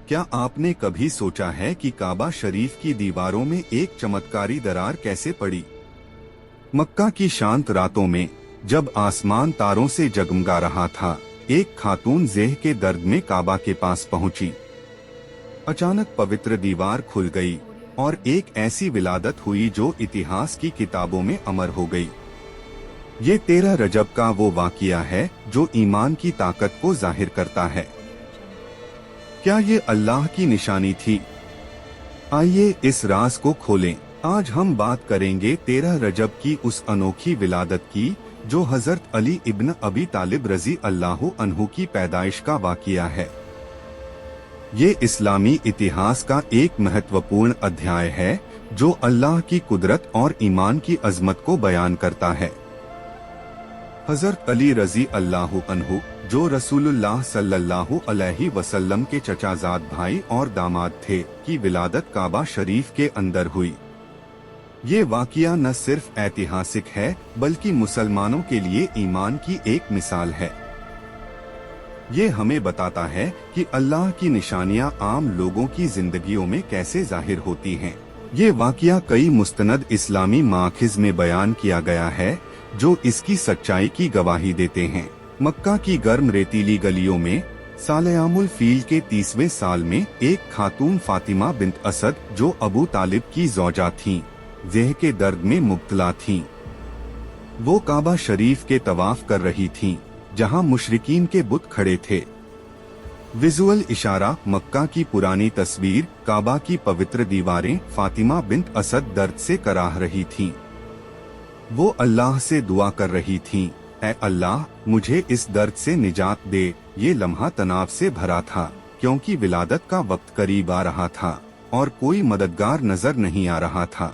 क्या आपने कभी सोचा है कि काबा शरीफ की दीवारों में एक चमत्कारी दरार कैसे पड़ी? मक्का की शांत रातों में जब आसमान तारों से जगमगा रहा था, एक खातून ज़ेह के दर्द में काबा के पास पहुंची। अचानक पवित्र दीवार खुल गई और एक ऐसी विलादत हुई जो इतिहास की किताबों में अमर हो गई। ये 13 रजब का वो वाक़िया है जो ईमान की ताकत को जाहिर करता है। क्या ये अल्लाह की निशानी थी? आइए इस राज को खोलें। आज हम बात करेंगे 13 रजब की उस अनोखी विलादत की जो हजरत अली इब्न अबी तालिब रजी अल्लाहु अन्हु की पैदाइश का वाक़िया है। ये इस्लामी इतिहास का एक महत्वपूर्ण अध्याय है जो अल्लाह की कुदरत और ईमान की अजमत को बयान करता है। हजरत अली रजी अल्लाहु अन्हु जो रसूलुल्लाह सल्लल्लाहु अलैहि वसल्लम के चचाजाद भाई और दामाद थे की विलादत काबा शरीफ के अंदर हुई। ये वाक़िया न सिर्फ ऐतिहासिक है बल्कि मुसलमानों के लिए ईमान की एक मिसाल है। ये हमें बताता है कि अल्लाह की निशानियां आम लोगों की जिंदगियों में कैसे जाहिर होती हैं। ये वाक़िया कई मुस्तनद इस्लामी माखिज में बयान किया गया है जो इसकी सच्चाई की गवाही देते हैं। मक्का की गर्म रेतीली गलियों में सालेयामुल फील के 30वें साल में एक खातून फातिमा बिन्त असद जो अबू तालिब की ज़ौजा थीं, ज़ेह के दर्द में मुब्तला थीं। वो काबा शरीफ के तवाफ कर रही थीं, जहां मुशरिकीन के बुत खड़े थे। विजुअल इशारा मक्का की पुरानी तस्वीर, काबा की पवित्र दीवारें। फातिमा बिन्त असद दर्द से कराह रही थीं। वो अल्लाह से दुआ कर रही थीं, ऐ अल्लाह मुझे इस दर्द से निजात दे। ये लम्हा तनाव से भरा था क्योंकि विलादत का वक्त करीब आ रहा था और कोई मददगार नजर नहीं आ रहा था।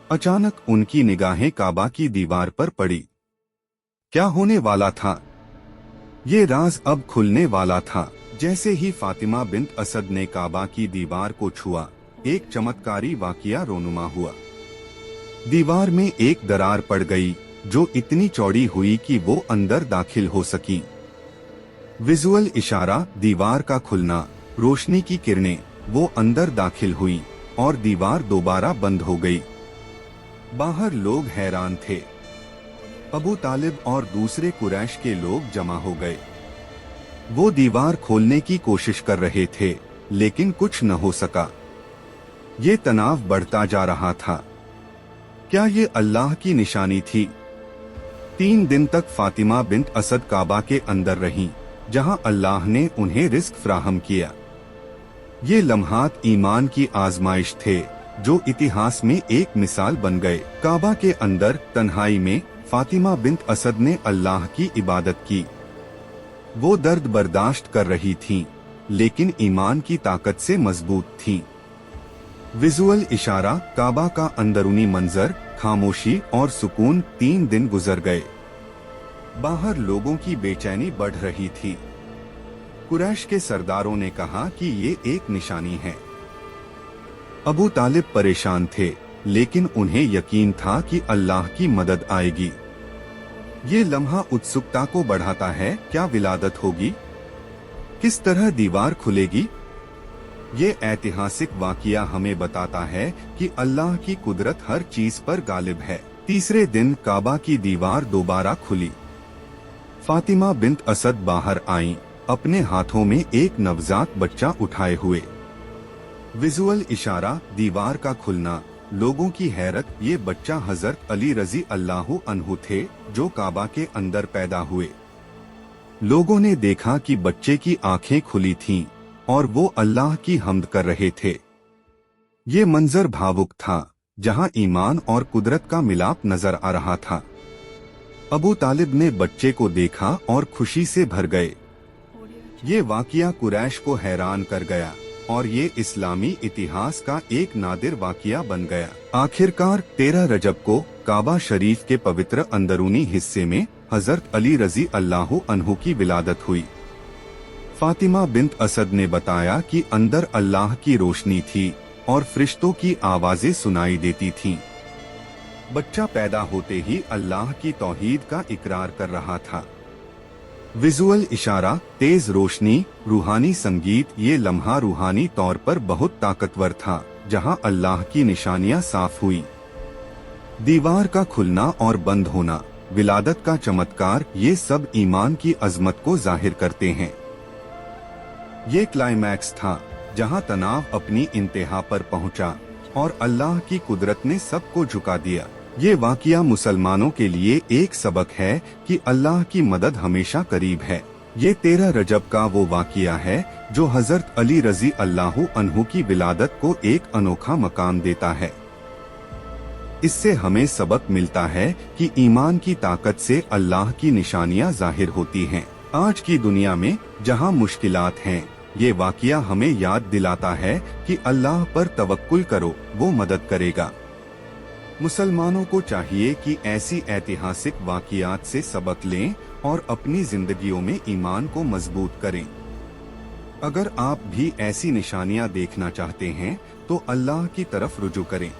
अचानक उनकी निगाहें काबा की दीवार पर पड़ी। क्या होने वाला था? ये राज अब खुलने वाला था। जैसे ही फातिमा बिन्त असद ने काबा की दीवार को छुआ, एक चमत्कारी वाक़िया रोनुमा हुआ। दीवार में एक दरार पड़ गई जो इतनी चौड़ी हुई कि वो अंदर दाखिल हो सकी। विजुअल इशारा दीवार का खुलना, रोशनी की किरणें, वो अंदर दाखिल हुई और दीवार दोबारा बंद हो गई। बाहर लोग हैरान थे। अबू तालिब और दूसरे कुरैश के लोग जमा हो गए। वो दीवार खोलने की कोशिश कर रहे थे लेकिन कुछ न हो सका। ये तनाव बढ़ता जा रहा था। क्या ये अल्लाह की निशानी थी? 3 दिन तक फातिमा बिन्त असद काबा के अंदर रहीं, जहां अल्लाह ने उन्हें रिस्क फ्राहम किया। ये लम्हात ईमान की आजमाइश थे जो इतिहास में एक मिसाल बन गए। काबा के अंदर तन्हाई में फातिमा बिन्त असद ने अल्लाह की इबादत की। वो दर्द बर्दाश्त कर रही थीं, लेकिन ईमान की ताकत से मजबूत थीं। विजुअल इशारा काबा का अंदरूनी मंजर, खामोशी और सुकून। 3 दिन गुजर गए। बाहर लोगों की बेचैनी बढ़ रही थी। कुरैश के सरदारों ने कहा कि ये एक निशानी है। अबू तालिब परेशान थे लेकिन उन्हें यकीन था कि अल्लाह की मदद आएगी। ये लम्हा उत्सुकता को बढ़ाता है। क्या विलादत होगी? किस तरह दीवार खुलेगी? ये ऐतिहासिक वाक़िया हमें बताता है कि अल्लाह की कुदरत हर चीज पर गालिब है। तीसरे दिन काबा की दीवार दोबारा खुली। फातिमा बिन्त असद बाहर आईं, अपने हाथों में एक नवजात बच्चा उठाए हुए। विजुअल इशारा दीवार का खुलना, लोगों की हैरत। ये बच्चा हजरत अली रजी अल्लाहु अन्हु थे जो काबा के अंदर पैदा हुए। लोगों ने देखा कि बच्चे की आंखें खुली थीं और वो अल्लाह की हम्द कर रहे थे। ये मंजर भावुक था जहां ईमान और कुदरत का मिलाप नजर आ रहा था। अबू तालिब ने बच्चे को देखा और खुशी से भर गए। ये वाक़िया कुरैश को हैरान कर गया और ये इस्लामी इतिहास का एक नादिर वाक़िया बन गया। आखिरकार 13 रजब को काबा शरीफ के पवित्र अंदरूनी हिस्से में हजरत अली रजी अल्लाहु अन्हु की विलादत हुई। फातिमा बिन्त असद ने बताया कि अंदर अल्लाह की रोशनी थी और फरिश्तों की आवाजें सुनाई देती थीं। बच्चा पैदा होते ही अल्लाह की तौहीद का इकरार कर रहा था। विजुअल इशारा, तेज रोशनी, रूहानी संगीत, ये लम्हा रूहानी तौर पर बहुत ताकतवर था जहां अल्लाह की निशानियां साफ हुई। दीवार का खुलना और बंद होना, विलादत का चमत्कार, ये सब ईमान की अजमत को जाहिर करते हैं। ये क्लाइमैक्स था जहां तनाव अपनी इंतहा पर पहुंचा और अल्लाह की कुदरत ने सबको झुका दिया। ये वाकया मुसलमानों के लिए एक सबक है कि अल्लाह की मदद हमेशा करीब है। ये 13 रजब का वो वाकया है जो हजरत अली रजी अल्लाहु अन्हु की विलादत को एक अनोखा मकाम देता है। इससे हमें सबक मिलता है कि ईमान की ताकत से अल्लाह की निशानियां जाहिर होती हैं। आज की दुनिया में जहां मुश्किलात हैं, ये वाकया हमें याद दिलाता है कि अल्लाह पर तवक्कुल करो, वो मदद करेगा। मुसलमानों को चाहिए कि ऐसी ऐतिहासिक वाकयात से सबक लें और अपनी जिंदगियों में ईमान को मजबूत करें। अगर आप भी ऐसी निशानियां देखना चाहते हैं तो अल्लाह की तरफ रुजू करें।